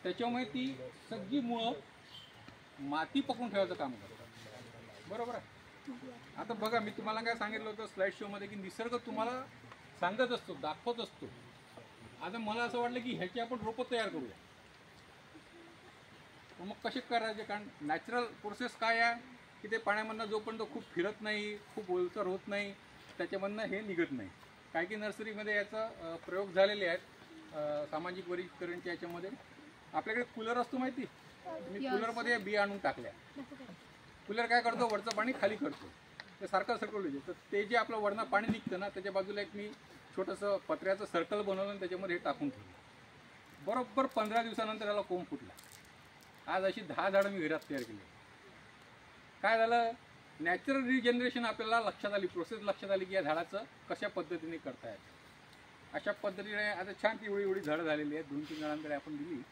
त्याच्यामुळे ती सगळी मुळं माती पकडून ठेवायचं काम करतात, बरोबर आहे. आता बघा, मी तुम्हाला काय सांगितलं होतं स्लाइड शोमध्ये की निसर्ग तुम्हाला सांगत असतो, दाखवत असतो. आता मला असं वाटलं की ह्याची आपण रोपं तयार करूया. मग कसे करायचे? कारण नॅचरल प्रोसेस काय आहे की ते पाण्यामधनं जोपर्यंत खूप फिरत नाही, खूप ओलसर होत नाही, त्याच्यामधनं हे निघत नाही. काही काही नर्सरीमध्ये याचा प्रयोग झालेले आहेत. सामाजिक वनीकरणच्या याच्यामध्ये आपल्याकडे कूलर असतो माहिती, मी कूलरमध्ये बिया आणून टाकल्या. कूलर काय करतो, वरचं पाणी खाली करतो, ते सारखं सर्कल होते. तर ते जे आपलं वरनं पाणी निघतं ना, त्याच्या बाजूला एक मी छोटंसं पत्र्याचं सर्कल बनवलं आणि त्याच्यामध्ये हे टाकून ठेवलं. बरोबर 15 दिवसानंतर त्याला कोंब फुटला. आज अशी 10 झाडं मी घरात तयार केली. काय झालं, नॅचरल रिजनरेशन आपल्याला लक्षात आली, प्रोसेस लक्षात आली की या झाडाचं कशा पद्धतीने करतायत. अशा पद्धतीने आता छान ती एवढी एवढी झाडं झालेली आहेत. 2-3 झाडांकडे आपण दिली.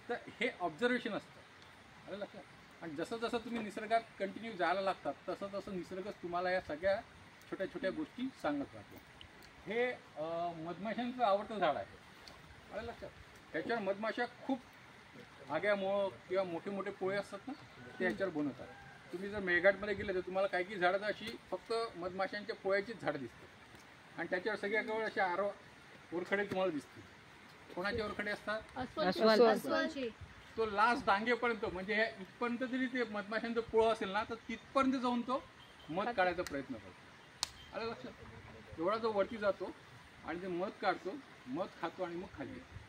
तर हे ऑब्झर्वेशन असतं, आलं लक्षात. आणि जसं जसं तुम्ही निसर्गात कंटिन्यू जायला लागतात तसं तसं निसर्गच तुम्हाला या सगळ्या छोट्या छोट्या गोष्टी सांगत राहतो. हे मधमाशांचं आवडतं झाड आहे, आलं लक्षात. त्याच्यावर मधमाशा खूप आग्यामुळं किंवा मोठे मोठे पोळे असतात ना, ते याच्यावर बनवतात. तुम्ही जर मेळघाटमध्ये गेले तर तुम्हाला काही काही झाडं अशी फक्त मधमाशांच्या पोळ्याचीच झाडं दिसते आणि त्याच्यावर सगळ्याजवळ असे ओरखडे तुम्हाला दिसतील. कोणाचे ओरखडे असतात? तो लास्ट डांगेपर्यंत, म्हणजे हे इथपर्यंत जरी ते मधमाशांचं पोळं असेल ना, तर तिथपर्यंत जाऊन तो मध काढायचा प्रयत्न करतो, आलं लक्षात. एवढा जो वरती जातो आणि ते मध काढतो, मध खातो आणि मग खाली येतो.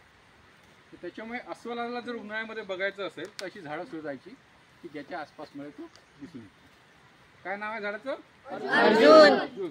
तर त्याच्यामुळे अस्वलाला जर उन्हाळ्यामध्ये बघायचं असेल तर अशी झाडं शोधायची की ज्याच्या आसपास मिळेल तो दिसून येतो. काय नाव आहे झाडाचं? अर्जुन.